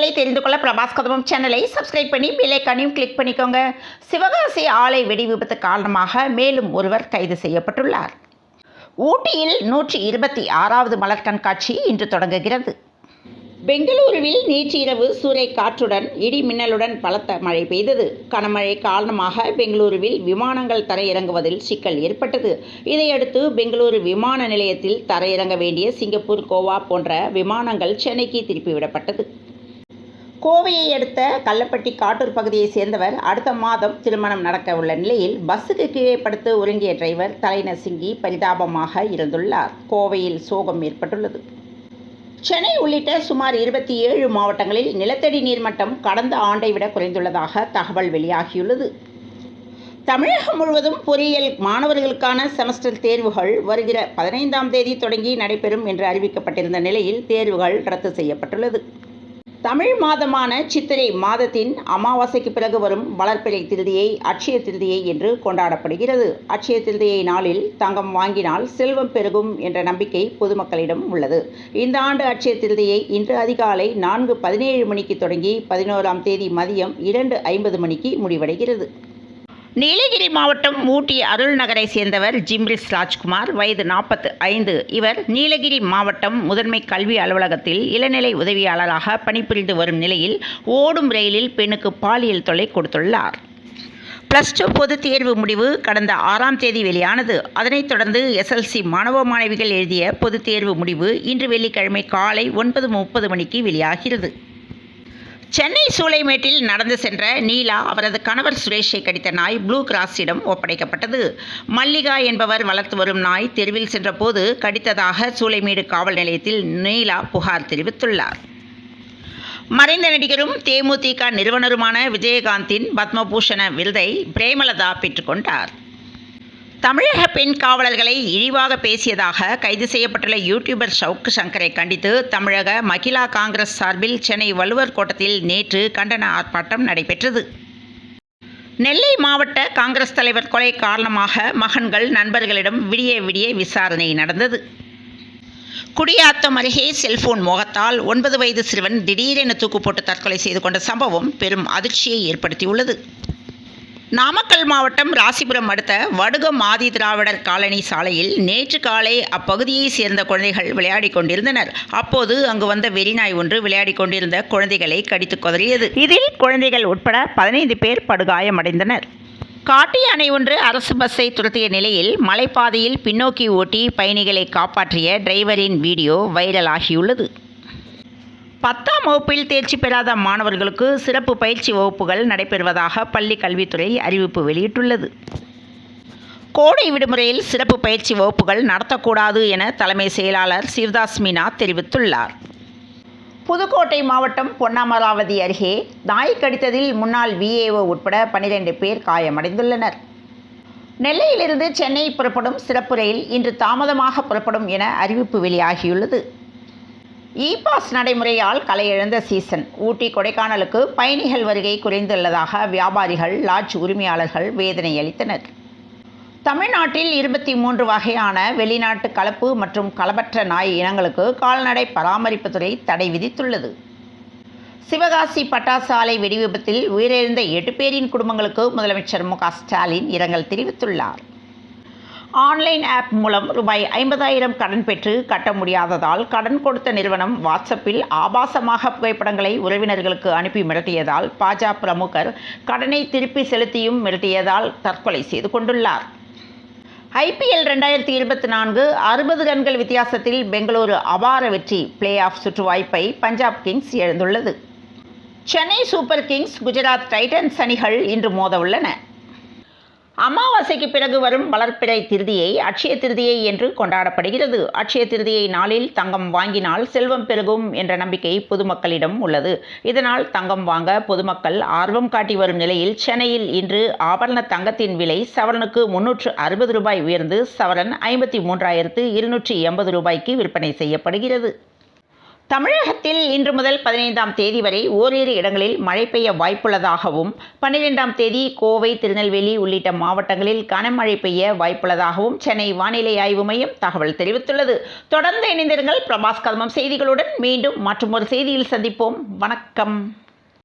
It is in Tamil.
செய்திகளை தெரிந்து கொள்ள பிரபாஸ் கதம்பம் சேனலை சப்ஸ்கிரைப் பண்ணி பெல் ஐகானையும் கிளிக் பண்ணிக்கோங்க. சிவகாசி ஆலை வெடி விபத்து காரணமாக மேலும் ஒருவர் கைது செய்யப்பட்டுள்ளார். ஊட்டியில் 126வது மலர் கண்காட்சி இன்று தொடங்குகிறது. பெங்களூருவில் நேற்று இரவு சூறை காற்றுடன் இடி மின்னலுடன் பலத்த மழை பெய்தது. கனமழை காரணமாக பெங்களூருவில் விமானங்கள் தரையிறங்குவதில் சிக்கல் ஏற்பட்டது. இதையடுத்து பெங்களூரு விமான நிலையத்தில் தரையிறங்க வேண்டிய சிங்கப்பூர், கோவா போன்ற விமானங்கள் சென்னைக்கு திருப்பிவிடப்பட்டது. கோவையை அடுத்த கள்ளப்பட்டி காட்டூர் பகுதியை சேர்ந்தவர் அடுத்த மாதம் திருமணம் நடக்க உள்ள நிலையில் பஸ்ஸுக்கு கீழே படுத்து உறங்கிய டிரைவர் தலைநசுங்கி பரிதாபமாக இறந்துள்ளார். கோவையில் சோகம் ஏற்பட்டுள்ளது. சென்னை உள்ளிட்ட சுமார் 27 மாவட்டங்களில் நிலத்தடி நீர்மட்டம் கடந்த ஆண்டை விட குறைந்துள்ளதாக தகவல் வெளியாகியுள்ளது. தமிழகம் முழுவதும் பொறியியல் மாணவர்களுக்கான செமஸ்டர் தேர்வுகள் வருகிற 15ஆம் தேதி தொடங்கி நடைபெறும் என்று அறிவிக்கப்பட்டிருந்த நிலையில் தேர்வுகள் ரத்து செய்யப்பட்டுள்ளது. தமிழ் மாதமான சித்திரை மாதத்தின் அமாவாசைக்கு பிறகு வரும் வளர்பிறை திருதியை அட்சய திருதியை என்று கொண்டாடப்படுகிறது. அட்சய திருதியை நாளில் தங்கம் வாங்கினால் செல்வம் பெருகும் என்ற நம்பிக்கை பொதுமக்களிடம் உள்ளது. இந்த ஆண்டு அட்சய திருதியை இன்று அதிகாலை 4:17 மணிக்கு தொடங்கி 11ஆம் தேதி மதியம் 2:50 மணிக்கு முடிவடைகிறது. நீலகிரி மாவட்டம் ஊட்டி அருள் நகரை சேர்ந்தவர் ஜிம்ரிஸ் ராஜ்குமார், வயது 45. இவர் நீலகிரி மாவட்டம் முதன்மை கல்வி அலுவலகத்தில் இளநிலை உதவியாளராக பணிபுரிந்து வரும் நிலையில் ஓடும் ரயிலில் பெண்ணுக்கு பாலியல் தொல்லை கொடுத்துள்ளார். +2 பொதுத் தேர்வு முடிவு கடந்த 6ஆம் தேதி வெளியானது. அதனைத் தொடர்ந்து SLC மாணவ மாணவிகள் எழுதிய பொதுத் தேர்வு முடிவு இன்று வெள்ளிக்கிழமை காலை 9:30 மணிக்கு வெளியாகிறது. சென்னை சூளைமேட்டில் நடந்து சென்ற நீலா அவரது கணவர் சுரேஷை கடித்த நாய் ப்ளூ கிராஸிடம் ஒப்படைக்கப்பட்டது. மல்லிகா என்பவர் வளர்த்து வரும் நாய் தெருவில் சென்றபோது கடித்ததாக சூளைமேடு காவல் நிலையத்தில் நீலா புகார் தெரிவித்துள்ளார். மறைந்த நடிகரும் தேமுதிக நிறுவனருமான விஜயகாந்தின் பத்மபூஷண விருதை பிரேமலதா பெற்றுக்கொண்டார். தமிழக பெண் காவலர்களை இழிவாக பேசியதாக கைது செய்யப்பட்டுள்ள யூடியூபர் ஷவுக்கு சங்கரை கண்டித்து தமிழக மகிழா காங்கிரஸ் சார்பில் சென்னை வள்ளுவர் கோட்டத்தில் நேற்று கண்டன ஆர்ப்பாட்டம் நடைபெற்றது. நெல்லை மாவட்ட காங்கிரஸ் தலைவர் கொலை காரணமாக மகன்கள் நண்பர்களிடம் விடிய விடிய விசாரணை நடந்தது. குடியாத்தம் அருகே செல்போன் மோகத்தால் 9 வயது சிறுவன் திடீரென தூக்கு போட்டு தற்கொலை செய்து கொண்ட சம்பவம் பெரும் அதிர்ச்சியை ஏற்படுத்தியுள்ளது. நாமக்கல் மாவட்டம் ராசிபுரம் அடுத்த வடுகம் ஆதி திராவிடர் காலனி சாலையில் நேற்று காலை அப்பகுதியை சேர்ந்த குழந்தைகள் விளையாடிக் கொண்டிருந்தனர். அப்போது அங்கு வந்த வெறிநாய் ஒன்று விளையாடிக் கொண்டிருந்த குழந்தைகளை கடித்து கொதறியது. இதில் குழந்தைகள் உட்பட 15 பேர் படுகாயமடைந்தனர். காட்டு யானை ஒன்று அரசு பஸ்ஸை துரத்திய நிலையில் மலைப்பாதையில் பின்னோக்கி ஓட்டி பயணிகளை காப்பாற்றிய டிரைவரின் வீடியோ வைரலாகியுள்ளது. 10ஆம் வகுப்பில் தேர்ச்சி பெறாத மாணவர்களுக்கு சிறப்பு பயிற்சி வகுப்புகள் நடைபெறுவதாக பள்ளி கல்வித்துறை அறிவிப்பு வெளியிட்டுள்ளது. கோடை விடுமுறையில் சிறப்பு பயிற்சி வகுப்புகள் நடத்தக்கூடாது என தலைமை செயலாளர் சிவதாஸ் மீனா தெரிவித்துள்ளார். புதுக்கோட்டை மாவட்டம் பொன்னமராவதி அருகே நாய் கடித்ததில் முன்னாள் VAO உட்பட 12 பேர் காயமடைந்துள்ளனர். நெல்லையிலிருந்து சென்னை புறப்படும் சிறப்பு ரயில் இன்று தாமதமாக புறப்படும் என அறிவிப்பு வெளியாகியுள்ளது. Pass நடைமுறையால் களையிழந்த season. ஊட்டி, கொடைக்கானலுக்கு பயணிகள் வருகை குறைந்துள்ளதாக வியாபாரிகள், லாட்ஜ் உரிமையாளர்கள் வேதனை அளித்தனர். தமிழ்நாட்டில் 23 வகையான வெளிநாட்டு கலப்பு மற்றும் கலப்பற்ற நாய் இனங்களுக்கு கால்நடை பராமரிப்புத்துறை தடை விதித்துள்ளது. சிவகாசி பட்டாசு ஆலை வெடி விபத்தில் உயிரிழந்த 8 பேரின் குடும்பங்களுக்கு முதலமைச்சர் MK ஸ்டாலின் இரங்கல் தெரிவித்துள்ளார். ஆன்லைன் ஆப் மூலம் ரூபாய் 50,000 கடன் பெற்று கட்ட முடியாததால் கடன் கொடுத்த நிறுவனம் வாட்ஸ்அப்பில் ஆபாசமாக புகைப்படங்களை உறவினர்களுக்கு அனுப்பி மிரட்டியதால் பிரமுகர் கடனை திருப்பி செலுத்தியும் மிரட்டியதால் தற்கொலை செய்து கொண்டுள்ளார். IPL 2024 60 ரன்கள் வித்தியாசத்தில் பெங்களூரு அபார வெற்றி. பிளே ஆஃப் சுற்று வாய்ப்பை பஞ்சாப் கிங்ஸ் இழந்துள்ளது. Chennai super kings, Gujarat titans அணிகள் இன்று மோத உள்ளன. அமாவாசைக்கு பிறகு வரும் வளர்பிறை திருதியை அட்சய திருதியை என்று கொண்டாடப்படுகிறது. அட்சய திருதியை நாளில் தங்கம் வாங்கினால் செல்வம் பெருகும் என்ற நம்பிக்கை பொதுமக்களிடம் உள்ளது. இதனால் தங்கம் வாங்க பொதுமக்கள் ஆர்வம் காட்டி வரும் நிலையில் சென்னையில் இன்று ஆபரண தங்கத்தின் விலை சவரனுக்கு 360 ரூபாய் உயர்ந்து சவரன் 53,280 ரூபாய்க்கு விற்பனை செய்யப்படுகிறது. தமிழகத்தில் இன்று முதல் 15ஆம் தேதி வரை ஓரிரு இடங்களில் மழை பெய்ய வாய்ப்புள்ளதாகவும் 12ஆம் தேதி கோவை, திருநெல்வேலி உள்ளிட்ட மாவட்டங்களில் கனமழை பெய்ய வாய்ப்புள்ளதாகவும் சென்னை வானிலை ஆய்வு மையம் தகவல் தெரிவித்துள்ளது. தொடர்ந்து இணைந்திருங்கள் பிரபாஸ் கதம்பம் செய்திகளுடன். மீண்டும் மற்றொரு செய்தியில் சந்திப்போம். வணக்கம்.